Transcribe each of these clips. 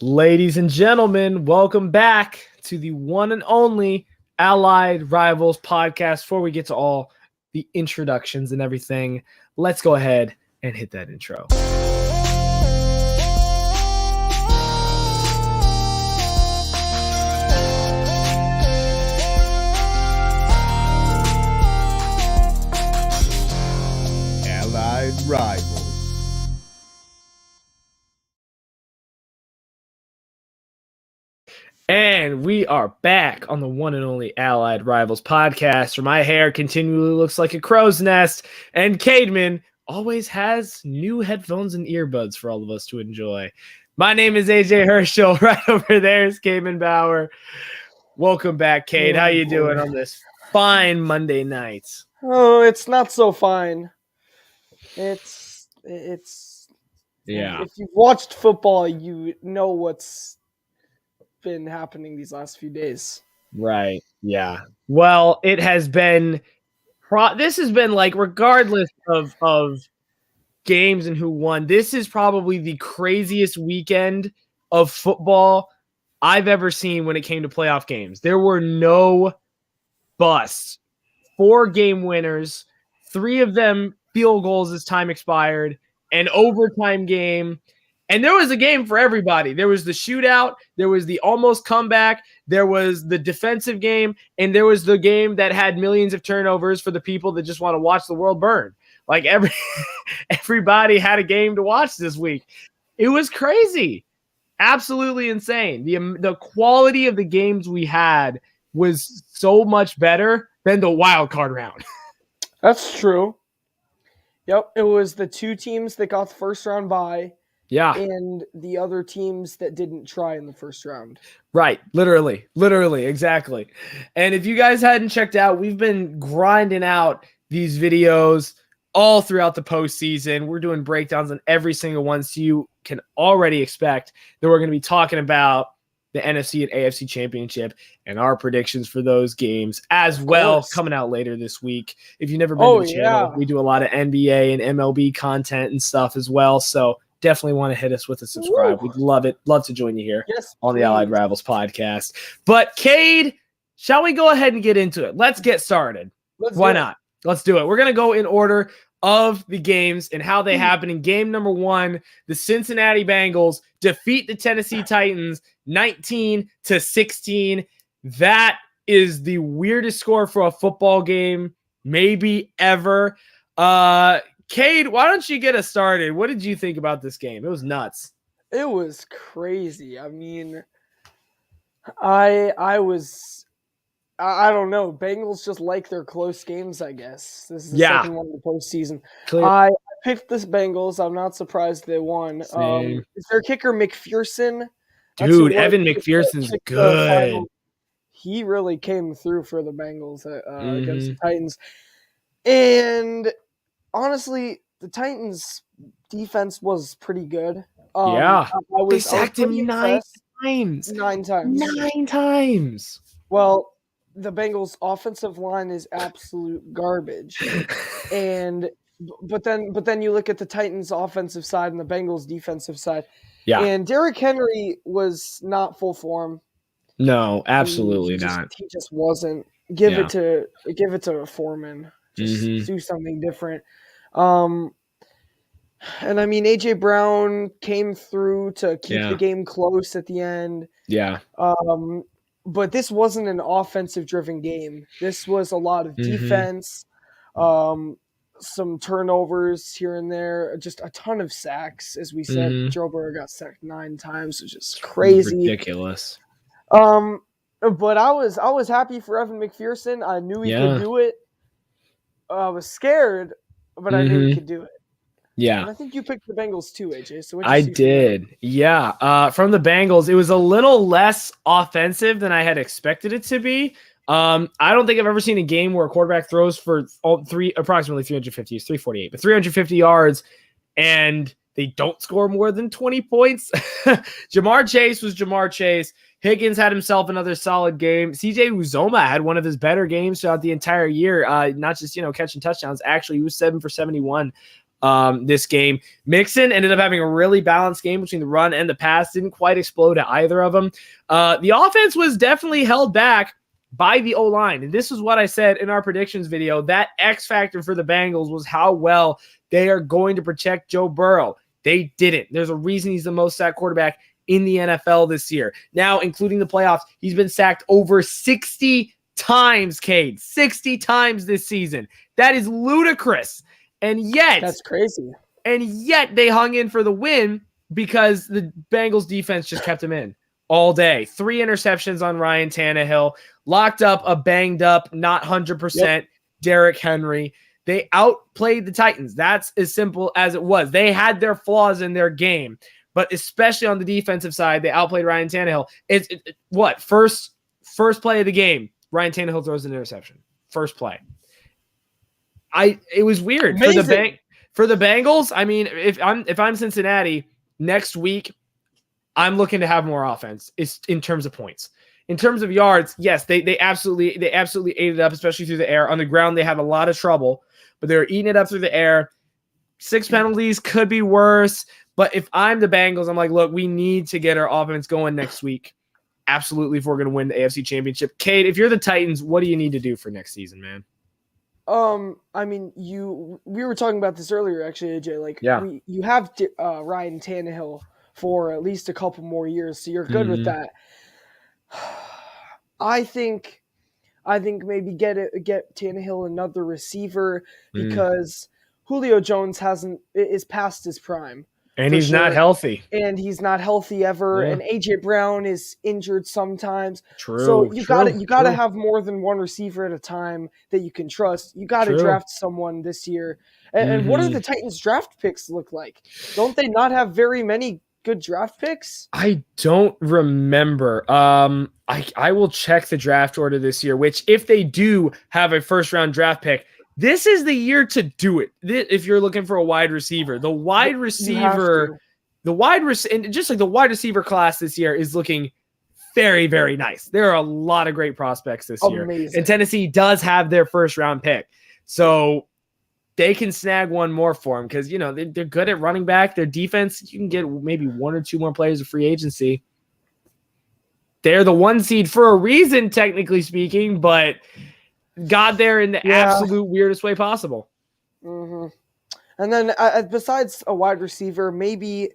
Ladies and gentlemen, welcome back to the one and only Allied Rivals podcast. Before we get to all the introductions and everything, let's go ahead and hit that intro. Allied Rivals. And we are back on the one and only Allied Rivals podcast, where my hair continually looks like a crow's nest, and Caedmon always has new headphones and earbuds for all of us to enjoy. My name is AJ Herschel. Right over there is Caedmon Bauer. Welcome back, Cade. How you doing on this fine Monday night? Oh, it's not so fine. It's yeah. If you've watched football, you know what's been happening these last few days. Right. Yeah. Well, it has been this has been like, regardless of games and who won, this is probably the craziest weekend of football I've ever seen when it came to playoff games. There were no busts. 4 game winners, 3 of them field goals as time expired, an overtime game. And there was a game for everybody. There was the shootout, there was the almost comeback, there was the defensive game, and there was the game that had millions of turnovers for the people that just want to watch the world burn. Like everybody had a game to watch this week. It was crazy. Absolutely insane. The quality of the games we had was so much better than the wild card round. That's true. Yep, it was the 2 teams that got the first round bye. Yeah. And the other teams that didn't try in the first round. Right. Literally, exactly. And if you guys hadn't checked out, we've been grinding out these videos all throughout the postseason. We're doing breakdowns on every single one, so you can already expect that we're going to be talking about the NFC and AFC championship and our predictions for those games as well, coming out later this week. If you've never been to the channel, we do a lot of NBA and MLB content and stuff as well. So definitely want to hit us with a subscribe. We'd love it. Love to join you here on the Allied Rivals podcast. But Cade, shall we go ahead and get into it? Let's get started. Why not? Let's do it. We're going to go in order of the games and how they happen. In game number 1, the Cincinnati Bengals defeat the Tennessee Titans 19-16. That is the weirdest score for a football game maybe ever. Cade, why don't you get us started? What did you think about this game? It was nuts. It was crazy. I mean, I don't know. Bengals just like their close games, I guess. This is the second one of the postseason. I picked this Bengals. I'm not surprised they won. Is their kicker McPherson? Dude, Evan McPherson's good. He really came through for the Bengals against the Titans. And honestly, the Titans' defense was pretty good. They sacked him 9 times. 9 times. 9 times. Well, the Bengals' offensive line is absolute garbage. But then you look at the Titans' offensive side and the Bengals' defensive side. Yeah. And Derrick Henry was not full form. No, absolutely not. He just wasn't. Give it to Foreman. Just do something different. And I mean, AJ Brown came through to keep the game close at the end. Yeah. But this wasn't an offensive-driven game. This was a lot of defense, some turnovers here and there, just a ton of sacks. As we said, Joe Burrow got sacked 9 times, which is crazy, ridiculous. But I was happy for Evan McPherson. I knew he could do it. I was scared, but I knew he could do it. Yeah. And I think you picked the Bengals too, AJ. So I did. Yeah. From the Bengals, it was a little less offensive than I had expected it to be. I don't think I've ever seen a game where a quarterback throws for approximately 350, it's 348, but 350 yards, and they don't score more than 20 points. Jamar Chase was Jamar Chase. Higgins had himself another solid game. CJ Uzoma had one of his better games throughout the entire year. Not just, catching touchdowns. Actually, he was 7 for 71. this game. Mixon ended up having a really balanced game between the run and the pass. Didn't quite explode at either of them. The offense was definitely held back by the O-line. And this is what I said in our predictions video. That X factor for the Bengals was how well they are going to protect Joe Burrow. They didn't. There's a reason he's the most sacked quarterback in the NFL this year. Now, including the playoffs, he's been sacked over 60 times, Cade. 60 times this season. That is ludicrous. And yet, that's crazy. And yet they hung in for the win because the Bengals defense just kept him in all day. 3 interceptions on Ryan Tannehill, locked up a banged up, not 100% Derrick Henry. They outplayed the Titans. That's as simple as it was. They had their flaws in their game, but especially on the defensive side, they outplayed Ryan Tannehill. What? First play of the game, Ryan Tannehill throws an interception. First play. It was weird for the Bengals. I mean, if I'm Cincinnati next week, I'm looking to have more offense. It's in terms of points. In terms of yards, yes, they absolutely ate it up, especially through the air. On the ground, they had a lot of trouble, but they were eating it up through the air. 6 penalties could be worse, but if I'm the Bengals, I'm like, look, we need to get our offense going next week. Absolutely, if we're going to win the AFC Championship. Cade, if you're the Titans, what do you need to do for next season, man? I mean, we were talking about this earlier, actually, AJ. You have Ryan Tannehill for at least a couple more years, so you're good with that. I think maybe get Tannehill another receiver because Julio Jones is past his prime. And he's not healthy. And he's not healthy ever. Yeah. And AJ Brown is injured sometimes. True. So you gotta have more than one receiver at a time that you can trust. You gotta draft someone this year. And what do the Titans draft picks look like? Don't they not have very many good draft picks? I don't remember. I will check the draft order this year, which if they do have a first round draft pick, this is the year to do it. If you're looking for a wide receiver, the wide receiver class this year is looking very, very nice. There are a lot of great prospects this year. And Tennessee does have their first round pick. So they can snag one more for them because, they're good at running back. Their defense, you can get maybe 1 or 2 more players of free agency. They're the 1 seed for a reason, technically speaking, but got there in the absolute weirdest way possible. Mm-hmm. And then besides a wide receiver, maybe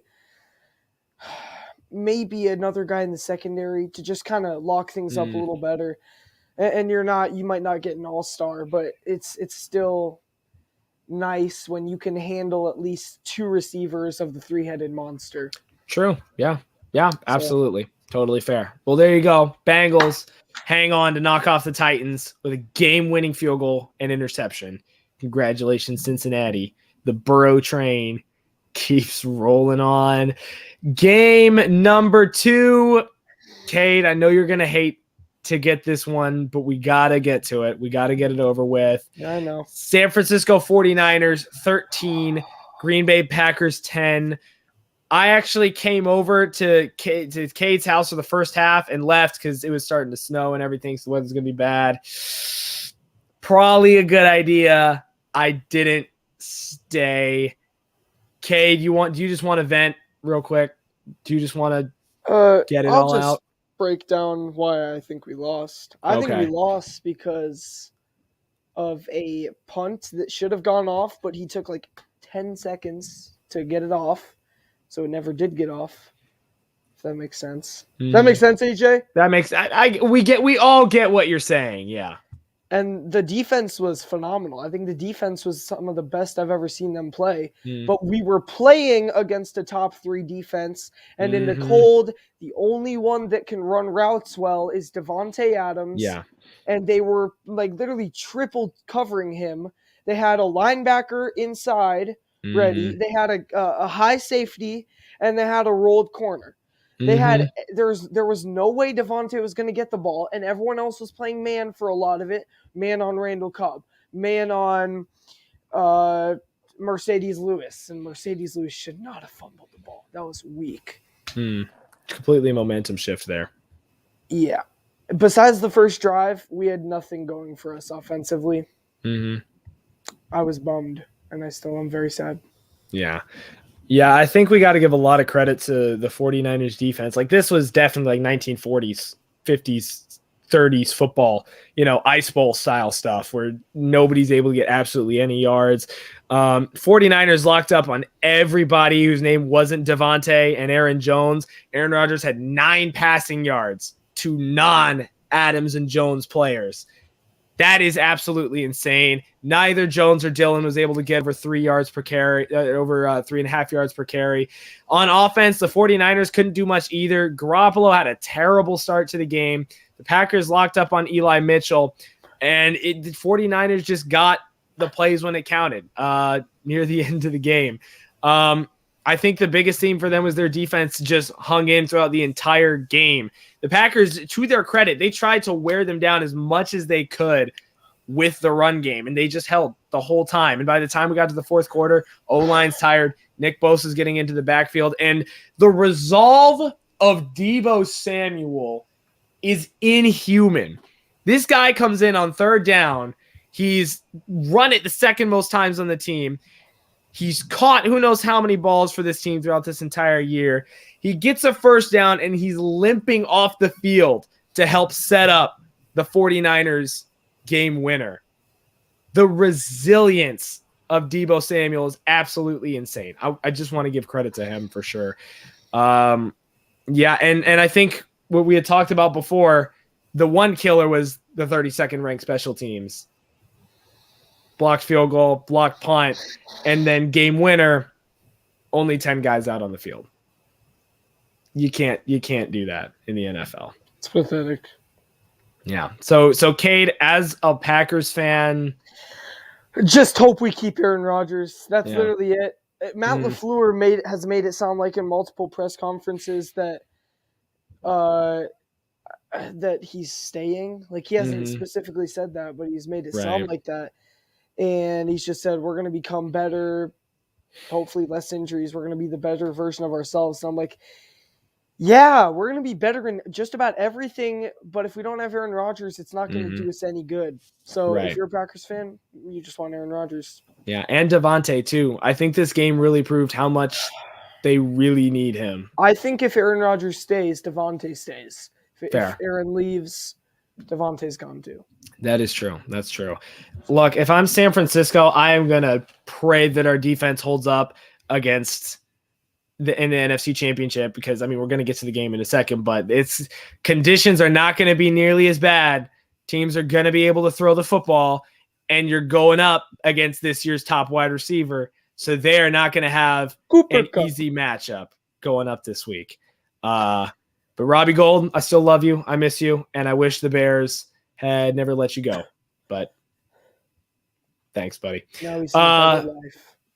another guy in the secondary to just kind of lock things up a little better. And you might not get an all-star, but it's still nice when you can handle at least 2 receivers of the 3-headed monster. True. Yeah, absolutely. Totally fair. Well, there you go. Bengals hang on to knock off the Titans with a game-winning field goal and interception. Congratulations, Cincinnati. The Burrow train keeps rolling on. Game number 2. Cade, I know you're going to hate to get this one, but we got to get to it. We got to get it over with. Yeah, I know. San Francisco 49ers 13, Green Bay Packers 10. I actually came over to Cade's house for the first half and left because it was starting to snow and everything, so the weather's going to be bad. Probably a good idea. I didn't stay. Cade, do you just want to vent real quick? Do you just want to get it all out? Break down why I think we lost. I think we lost because of a punt that should have gone off, but he took like 10 seconds to get it off. So it never did get off. If that makes sense. Does that make sense, AJ? That makes we all get what you're saying, yeah. And the defense was phenomenal. I think the defense was some of the best I've ever seen them play. But we were playing against a top 3 defense, and in the cold, the only one that can run routes well is Devontae Adams. Yeah. And they were like literally triple covering him. They had a linebacker inside ready. They had a high safety, and they had a rolled corner. They had there was no way Devontae was going to get the ball, and everyone else was playing man for a lot of it. Man on Randall Cobb, man on Mercedes Lewis, and Mercedes Lewis should not have fumbled the ball. That was weak. Completely momentum shift there. Yeah. Besides the first drive, we had nothing going for us offensively. I was bummed, and I still am very sad. Yeah. Yeah, I think we got to give a lot of credit to the 49ers defense. Like, this was definitely like 1940s, 50s, 30s football, ice bowl style stuff where nobody's able to get absolutely any yards. 49ers locked up on everybody whose name wasn't Devontae and Aaron Jones. Aaron Rodgers had 9 passing yards to non-Adams and Jones players. That is absolutely insane. Neither Jones or Dillon was able to get over 3 yards per carry, over 3.5 yards per carry. On offense, the 49ers couldn't do much either. Garoppolo had a terrible start to the game. The Packers locked up on Eli Mitchell, and the 49ers just got the plays when it counted near the end of the game. I think the biggest theme for them was their defense just hung in throughout the entire game. The Packers, to their credit, they tried to wear them down as much as they could with the run game, and they just held the whole time. And by the time we got to the fourth quarter, O-line's tired. Nick Bosa's getting into the backfield, and the resolve of Deebo Samuel is inhuman. This guy comes in on third down. He's run it the second most times on the team. He's caught who knows how many balls for this team throughout this entire year. He gets a first down, and he's limping off the field to help set up the 49ers game winner. The resilience of Deebo Samuel is absolutely insane. I just want to give credit to him for sure. And I think what we had talked about before, the one killer was the 32nd ranked special teams. Blocked field goal, blocked punt, and then game winner, only 10 guys out on the field. You can't do that in the NFL. It's pathetic. Yeah. So Cade, as a Packers fan, just hope we keep Aaron Rodgers. That's literally it. Matt LaFleur has made it sound like in multiple press conferences that he's staying. Like, he hasn't specifically said that, but he's made it sound like that. And he's just said, we're going to become better, hopefully less injuries. We're going to be the better version of ourselves. And I'm like, yeah, we're going to be better in just about everything. But if we don't have Aaron Rodgers, it's not going to do us any good. So if you're a Packers fan, you just want Aaron Rodgers. Yeah, and Devontae too. I think this game really proved how much they really need him. I think if Aaron Rodgers stays, Devontae stays. If Aaron leaves, Devontae's gone too. That is true. That's true. Look, if I'm San Francisco, I am going to pray that our defense holds up against in the NFC Championship because, we're going to get to the game in a second, but conditions are not going to be nearly as bad. Teams are going to be able to throw the football, and you're going up against this year's top wide receiver, so they are not going to have easy matchup going up this week. But Robbie Gould, I still love you. I miss you, and I wish the Bears had never let you go, but thanks, buddy.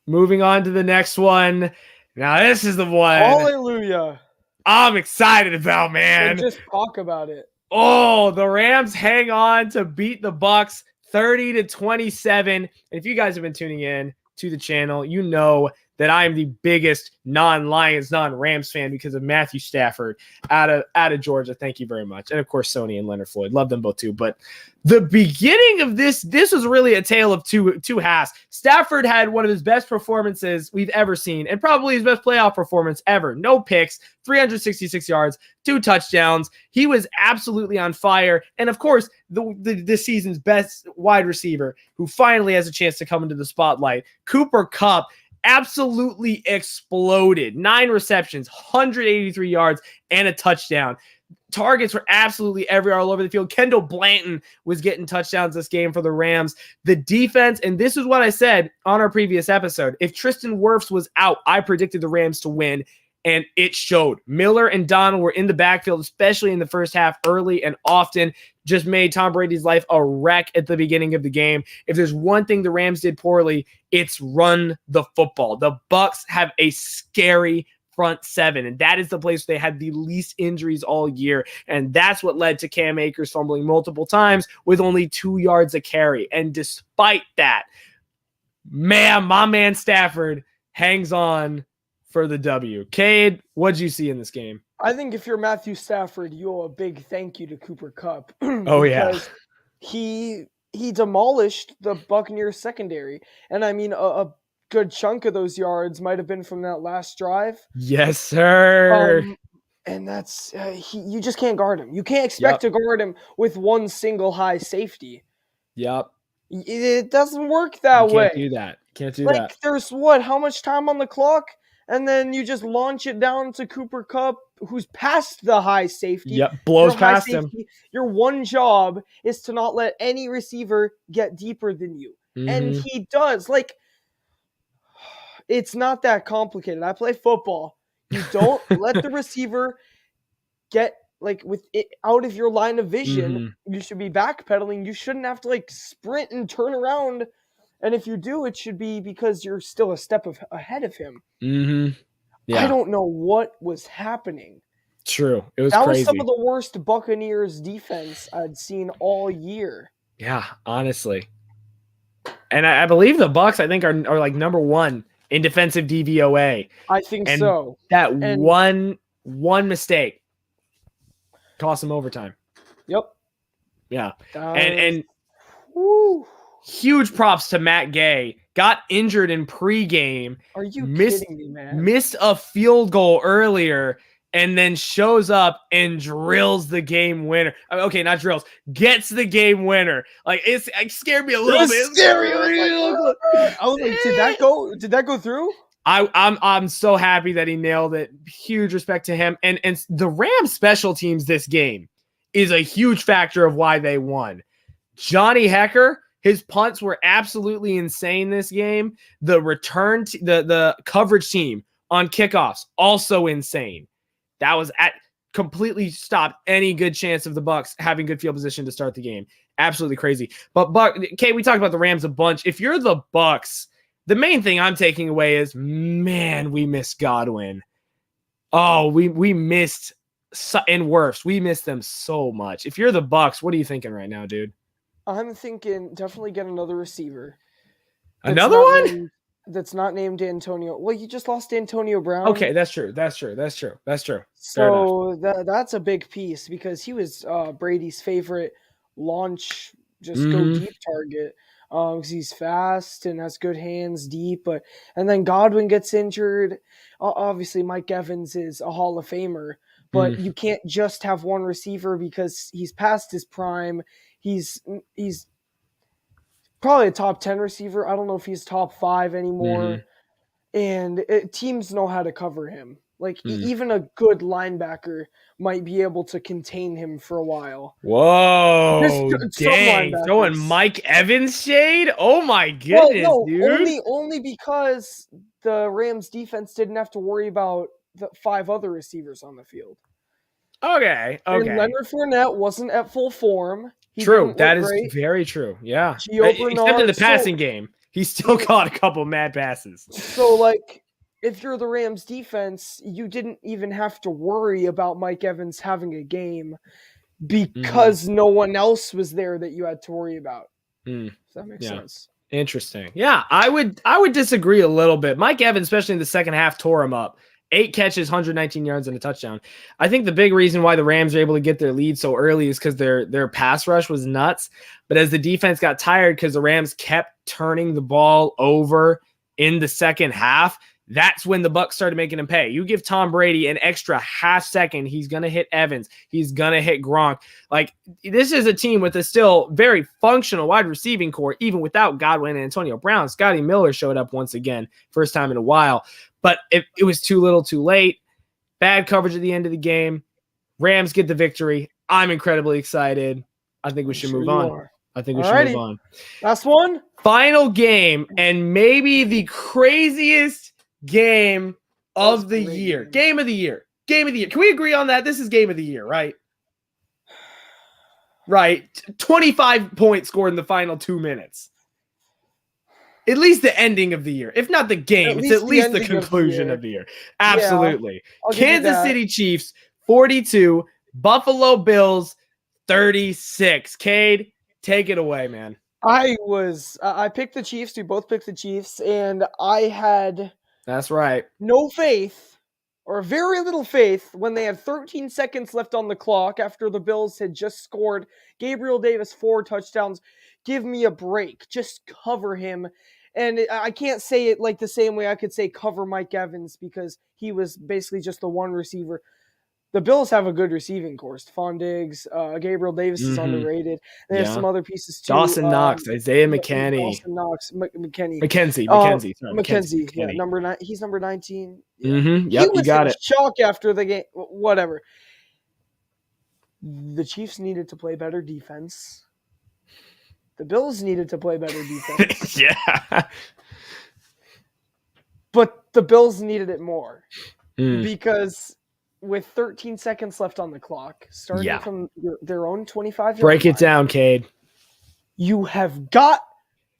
Moving on to the next one. Now, this is the one. Hallelujah. I'm excited about, man. So just talk about it. Oh, the Rams hang on to beat the Bucs 30-27. If you guys have been tuning in to the channel, you know that I am the biggest non-Lions, non-Rams fan because of Matthew Stafford out of Georgia. Thank you very much. And, of course, Sony and Leonard Floyd. Love them both, too. But the beginning of this was really a tale of two halves. Stafford had one of his best performances we've ever seen and probably his best playoff performance ever. No picks, 366 yards, 2 touchdowns. He was absolutely on fire. And, of course, this season's best wide receiver who finally has a chance to come into the spotlight, Cooper Kupp, absolutely exploded. 9 receptions, 183 yards, and a touchdown. Targets were absolutely everywhere all over the field. Kendall Blanton was getting touchdowns this game for the Rams. The defense, and this is what I said on our previous episode, if Tristan Wirfs was out, I predicted the Rams to win, and it showed. Miller and Donald were in the backfield, especially in the first half, early and often. Just made Tom Brady's life a wreck at the beginning of the game. If there's one thing the Rams did poorly, it's run the football. The Bucs have a scary front seven, and that is the place where they had the least injuries all year, and that's what led to Cam Akers fumbling multiple times with only 2 yards a carry. And despite that, my man Stafford hangs on for the W. Cade, what'd you see in this game? I think if you're Matthew Stafford, you owe a big thank you to Cooper Kupp. Oh, yeah. He demolished the Buccaneers secondary. And a good chunk of those yards might have been from that last drive. Yes, sir. And that's you just can't guard him. You can't expect to guard him with one single high safety. Yep. It doesn't work that way. Can't do that. There's how much time on the clock? And then you just launch it down to Cooper Kupp, who's past the high safety. Yep, blows past him. Your one job is to not let any receiver get deeper than you. Mm-hmm. And he does. It's not that complicated. I play football. You don't let the receiver get with it out of your line of vision. Mm-hmm. You should be backpedaling. You shouldn't have to sprint and turn around. And if you do, it should be because you're still a step ahead of him. Mm-hmm. Yeah. I don't know what was happening. True. It was crazy. That was some of the worst Buccaneers defense I'd seen all year. Yeah, honestly. And I believe the Bucs, I think, are number one in defensive DVOA. I think so. That one mistake cost them overtime. Yep. Yeah. And huge props to Matt Gay. Got injured in pregame. Are you kidding me, man? Missed a field goal earlier and then shows up and drills the game winner. Okay, not drills. Gets the game winner. It scared me a little bit. Scary. I was like, did that go through? I'm so happy that he nailed it. Huge respect to him. And the Rams special teams this game is a huge factor of why they won. Johnny Hecker, his punts were absolutely insane this game. The return, the coverage team on kickoffs, also insane. That was completely stopped any good chance of the Bucs having good field position to start the game. Absolutely crazy. But Kate, we talked about the Rams a bunch. If you're the Bucs, the main thing I'm taking away is, man, we missed Godwin. Oh, we missed, and worse, we missed them so much. If you're the Bucs, what are you thinking right now, dude? I'm thinking definitely get another receiver. Another one? That's not named Antonio. Well, you just lost Antonio Brown. Okay, that's true. So that's a big piece because he was Brady's favorite launch, go deep target. Because he's fast and has good hands deep. And then Godwin gets injured. Obviously, Mike Evans is a Hall of Famer, but you can't just have one receiver because he's past his prime. He's probably a top 10 receiver. I don't know if he's top 5 anymore. And teams know how to cover him. Even a good linebacker might be able to contain him for a while. Whoa, dang. Throwing Mike Evans shade? Oh, my goodness, dude. Only because the Rams defense didn't have to worry about the 5 other receivers on the field. Okay. And Leonard Fournette wasn't at full form. True. That is very true. Yeah. Except in the passing game. He still caught a couple mad passes. So, if you're the Rams defense, you didn't even have to worry about Mike Evans having a game because no one else was there that you had to worry about. Does that make sense? Interesting. Yeah, I would disagree a little bit. Mike Evans, especially in the second half, tore him up. 8 catches, 119 yards, and a touchdown. I think the big reason why the Rams are able to get their lead so early is because their pass rush was nuts. But as the defense got tired because the Rams kept turning the ball over in the second half, that's when the Bucs started making him pay. You give Tom Brady an extra half second, he's going to hit Evans. He's going to hit Gronk. This is a team with a still very functional wide receiving core, even without Godwin and Antonio Brown. Scotty Miller showed up once again, first time in a while. But it was too little too late. Bad coverage at the end of the game. Rams get the victory. I'm incredibly excited. I think we should move on. Move on. Last one. Final game, and maybe the craziest game of the year. Game of the year. Can we agree on that? This is game of the year, right? Right. 25 points scored in the final 2 minutes. At least the ending of the year. If not the game, it's at least the conclusion of the year. Absolutely. Yeah, Kansas City Chiefs, 42. Buffalo Bills, 36. Cade, take it away, man. I picked the Chiefs. We both picked the Chiefs. And I had... That's right. No faith, or very little faith, when they had 13 seconds left on the clock after the Bills had just scored. Gabriel Davis, 4 touchdowns. Give me a break. Just cover him. And I can't say it like the same way I could say cover Mike Evans because he was basically just the one receiver. The Bills have a good receiving corps. Stephon Diggs, Gabriel Davis is underrated. They have some other pieces too. Dawson Knox, Isaiah McKinney. Dawson Knox, McKenzie. Yeah, number 9. He's number 19. Yeah. Mm-hmm. Yep, he you got it. Chalk after the game. Whatever. The Chiefs needed to play better defense. The Bills needed to play better defense. Yeah. But the Bills needed it more because with 13 seconds left on the clock, starting from their own 25-yard break line, it down, Cade. You have got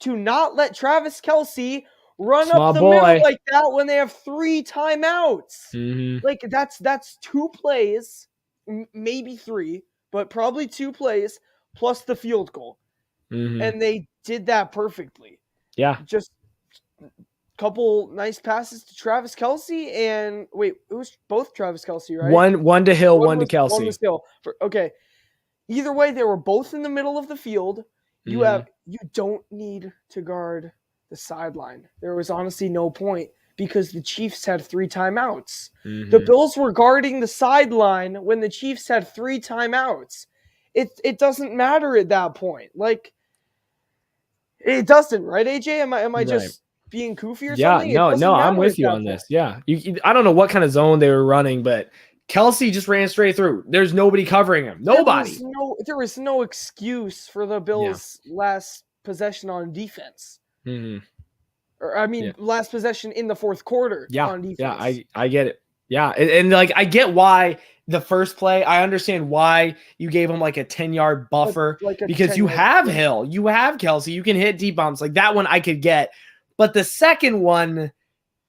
to not let Travis Kelce run Small up the boy. middle like that when they have 3 timeouts. Mm-hmm. Like that's 2 plays, maybe 3, but probably 2 plays plus the field goal. Mm-hmm. And they did that perfectly. Yeah. Just couple nice passes to Travis Kelce and it was both Travis Kelce, right? One to Hill, one to Kelce. One was Hill. Okay. Either way, they were both in the middle of the field. You don't need to guard the sideline. There was honestly no point because the Chiefs had 3 timeouts. Mm-hmm. The Bills were guarding the sideline when the Chiefs had 3 timeouts. It doesn't matter at that point. Like it doesn't, right, AJ? Am I just being goofy or something? No, I'm with you on this. Yeah. I don't know what kind of zone they were running, but Kelce just ran straight through. There's nobody covering him. Nobody. There was no excuse for the Bills' last possession on defense. Mm-hmm. Or last possession in the fourth quarter on defense. Yeah, I get it. Yeah, and like I get why the first play. I understand why you gave him like a 10-yard buffer because you have Hill, you have Kelce, you can hit deep bombs. Like that one I could get. But the second one,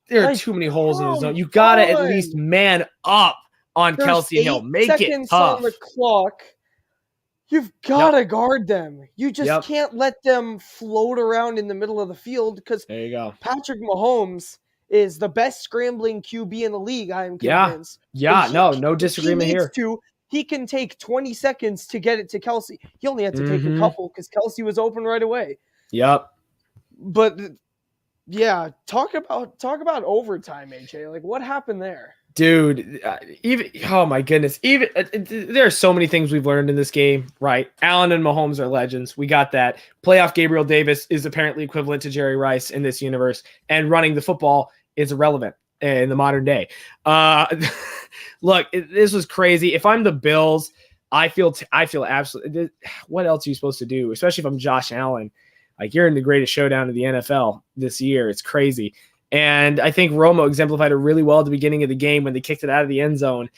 there are too many holes in the zone. You got to at least man up on Kelce and Hill. Make it tough. On the clock. You've got to guard them. You just can't let them float around in the middle of the field because there you go. Patrick Mahomes is the best scrambling QB in the league, I am convinced. Yeah, no disagreement here. He can take 20 seconds to get it to Kelce. He only had to take a couple because Kelce was open right away. Yep. But yeah, talk about overtime, AJ. Like, what happened there? Dude, oh my goodness. There are so many things we've learned in this game, right? Allen and Mahomes are legends. We got that. Playoff Gabriel Davis is apparently equivalent to Jerry Rice in this universe, and running the football is irrelevant in the modern day. Look, this was crazy. If I'm the Bills, I feel absolutely. What else are you supposed to do? Especially if I'm Josh Allen. Like, you're in the greatest showdown of the NFL this year. It's crazy. And I think Romo exemplified it really well at the beginning of the game when they kicked it out of the end zone.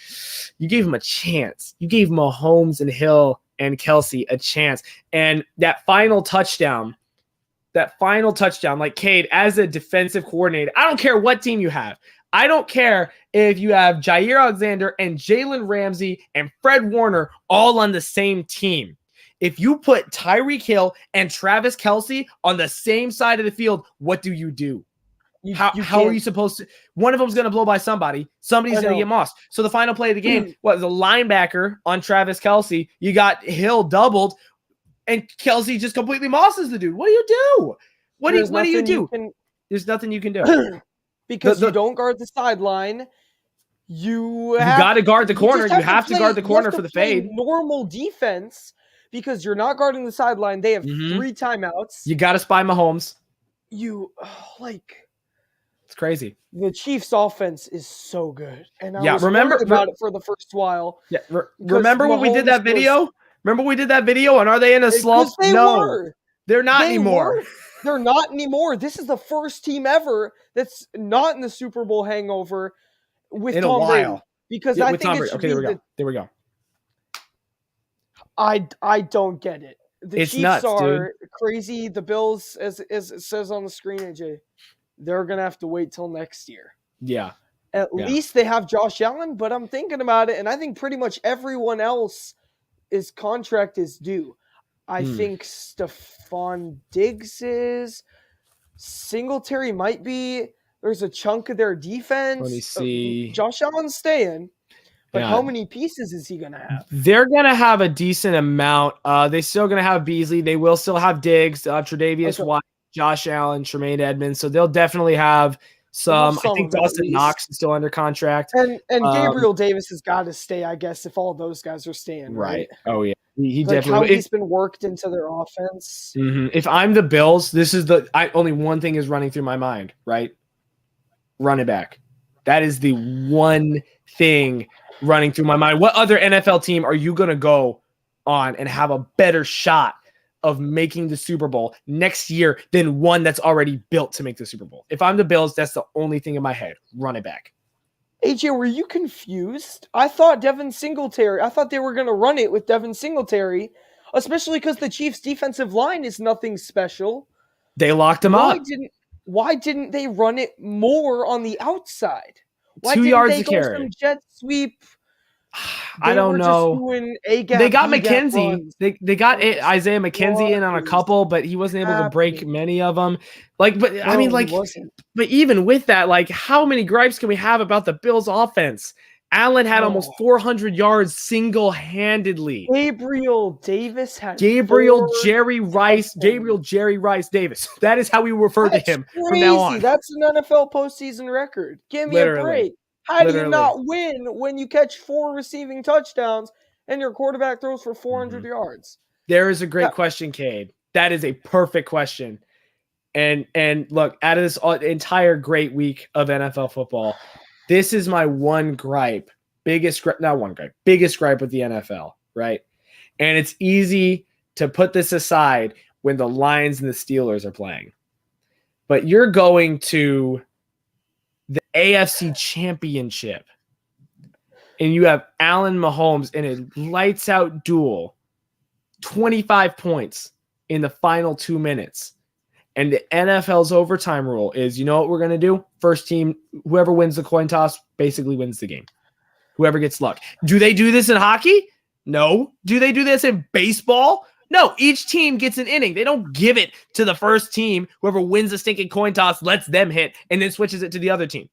You gave him a chance. You gave Mahomes and Hill and Kelce a chance. And that final touchdown, like Cade, as a defensive coordinator, I don't care what team you have. I don't care if you have Jair Alexander and Jalen Ramsey and Fred Warner all on the same team. If you put Tyreek Hill and Travis Kelce on the same side of the field, what do you do? How are you supposed to? One of them's going to blow by somebody. Somebody's going to get mossed. So the final play of the game was a linebacker on Travis Kelce. You got Hill doubled, and Kelce just completely mosses the dude. What do you do? What do you do? There's nothing you can do. Because you don't guard the sideline. You got to guard the corner. You have to guard the corner for the fade. Normal defense because you're not guarding the sideline. They have 3 timeouts. You got to spy Mahomes. It's crazy. The Chiefs' offense is so good, and I was worried about it for the first while. Yeah, remember when we did that video? Remember we did that video? And are they in a slump? No, they're not anymore. They're not anymore. This is the first team ever that's not in the Super Bowl hangover with Tom Brady. Because I think it should be there we go. I don't get it. The Chiefs nuts, are crazy. The Bills, as it says on the screen, AJ, they're going to have to wait till next year. Yeah. At least they have Josh Allen, but I'm thinking about it, and I think pretty much everyone else, his contract is due. I think Stephon Diggs is. Singletary might be. There's a chunk of their defense. Let me see. Josh Allen's staying. But how many pieces is he going to have? They're going to have a decent amount. They're still going to have Beasley. They will still have Diggs, Tre'Davious White, Josh Allen, Tremaine Edmonds. So they'll definitely have some. I think Dawson Knox is still under contract. And Gabriel Davis has got to stay, I guess, if all those guys are staying, right? Oh, yeah. He like definitely. How he's been worked into their offense. If I'm the Bills, this is only one thing is running through my mind, right? Run it back. That is the one thing running through my mind. What other NFL team are you going to go on and have a better shot of making the Super Bowl next year than one that's already built to make the Super Bowl? If I'm the Bills, that's the only thing in my head. Run it back. AJ, were you confused? I thought they were going to run it with Devin Singletary, especially because the Chiefs' defensive line is nothing special. They locked him up. Why didn't they run it more on the outside? Why 2 yards to carry. Some jet sweep? I don't know. They got McKenzie. They got Isaiah McKenzie in on a couple, but he wasn't able to break many of them. But even with that, how many gripes can we have about the Bills' offense? Allen had almost 400 yards single-handedly. Gabriel Davis had Gabriel Jerry Rice Davis. That is how we refer to him from now on. That's an NFL postseason record. Give me a break. How do you not win when you catch 4 receiving touchdowns and your quarterback throws for 400 yards? There is a great question, Cade. That is a perfect question. And look, out of this entire great week of NFL football, this is my one gripe, biggest gripe with the NFL, right? And it's easy to put this aside when the Lions and the Steelers are playing. But you're going to the AFC Championship, and you have Allen Mahomes in a lights-out duel, 25 points in the final 2 minutes. And the NFL's overtime rule is, you know what we're going to do? First team, whoever wins the coin toss basically wins the game. Whoever gets luck. Do they do this in hockey? No. Do they do this in baseball? No. Each team gets an inning. They don't give it to the first team. Whoever wins the stinking coin toss lets them hit and then switches it to the other team.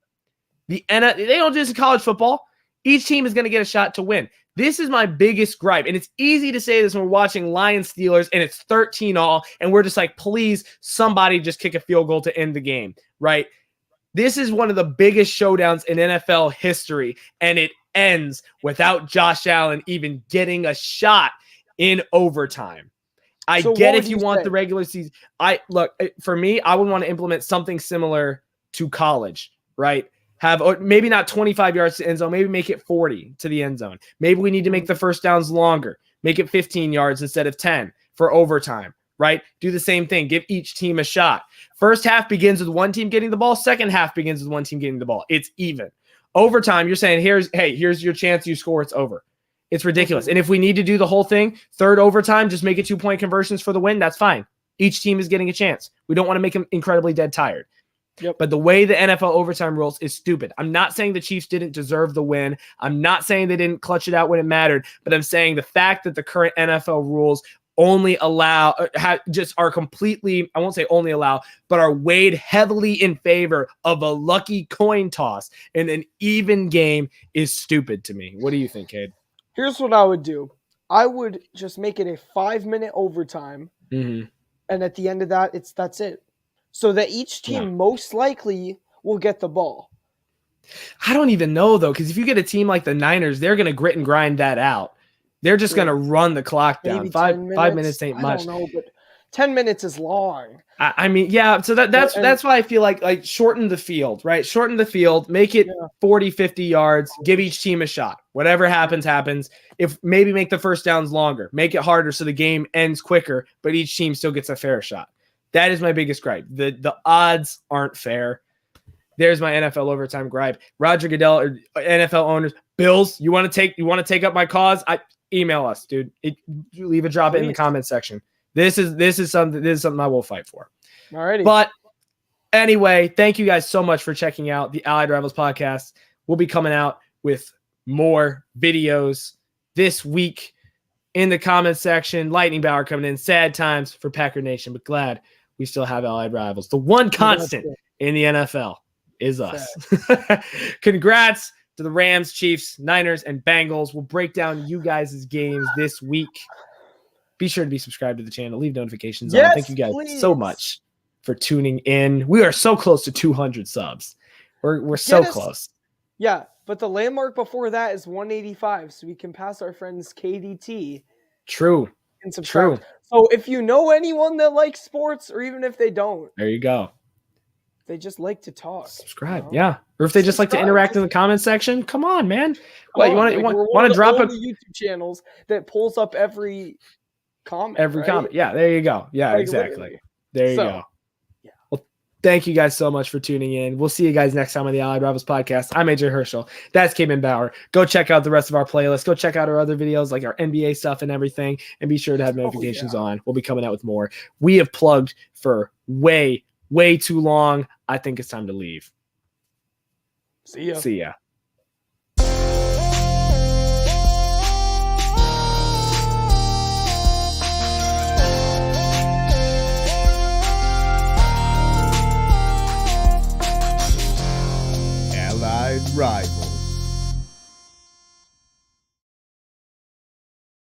They don't do this in college football. Each team is going to get a shot to win. This is my biggest gripe. And it's easy to say this when we're watching Lions Steelers and it's 13-all. And we're just like, please, somebody just kick a field goal to end the game, right? This is one of the biggest showdowns in NFL history. And it ends without Josh Allen even getting a shot in overtime. I get if you want the regular season. For me, I would want to implement something similar to college, right? Have maybe not 25 yards to end zone, maybe make it 40 to the end zone. Maybe we need to make the first downs longer, make it 15 yards instead of 10 for overtime, right? Do the same thing. Give each team a shot. First half begins with one team getting the ball. Second half begins with one team getting the ball. It's even. Overtime, you're saying, here's your chance. You score, it's over. It's ridiculous. And if we need to do the whole thing, third overtime, just make it 2-point conversions for the win, that's fine. Each team is getting a chance. We don't want to make them incredibly dead tired. Yep. But the way the NFL overtime rules is stupid. I'm not saying the Chiefs didn't deserve the win. I'm not saying they didn't clutch it out when it mattered. But I'm saying the fact that the current NFL rules only allow, are completely, I won't say only allow, but are weighed heavily in favor of a lucky coin toss in an even game is stupid to me. What do you think, Cade? Here's what I would do. I would just make it a 5-minute overtime. Mm-hmm. And at the end of that, that's it. So that each team most likely will get the ball. I don't even know, though, because if you get a team like the Niners, they're going to grit and grind that out. They're just going to run the clock down. Five minutes ain't much. I don't know, but 10 minutes is long. I mean, yeah, so that's why I feel like shorten the field, right? Shorten the field, make it 40, 50 yards, give each team a shot. Whatever happens, happens. If maybe make the first downs longer, make it harder so the game ends quicker, but each team still gets a fair shot. That is my biggest gripe. The odds aren't fair. There's my NFL overtime gripe. Roger Goodell or NFL owners, Bills, you want to take up my cause? Email us, dude. Leave a drop in the comment section. This is something I will fight for. Alrighty. But anyway, thank you guys so much for checking out the Allied Rivals podcast. We'll be coming out with more videos this week in the comment section. Lightning Bauer coming in. Sad times for Packer Nation, but glad we still have Allied Rivals. The one constant in the NFL is us. Congrats to the Rams, Chiefs, Niners, and Bengals. We'll break down you guys' games this week. Be sure to be subscribed to the channel. Leave notifications on. Thank you guys so much for tuning in. We are so close to 200 subs. We're so close. Yeah, but the landmark before that is 185, so we can pass our friends KDT. True. And subscribe. True. So if you know anyone that likes sports, or even if they don't, there you go. They just like to talk. Subscribe, yeah. Or if they just like to interact in the comment section, come on, man. What you want to drop the YouTube channels that pulls up every comment? Every comment, yeah. There you go. Yeah, exactly. Literally. There you go. Yeah. Well, thank you guys so much for tuning in. We'll see you guys next time on the Allied Rivals podcast. I'm AJ Herschel. That's Caedmon Bauer. Go check out the rest of our playlist. Go check out our other videos, like our NBA stuff and everything, and be sure to have notifications on. We'll be coming out with more. We have plugged for way too long. I think it's time to leave. See ya. See ya.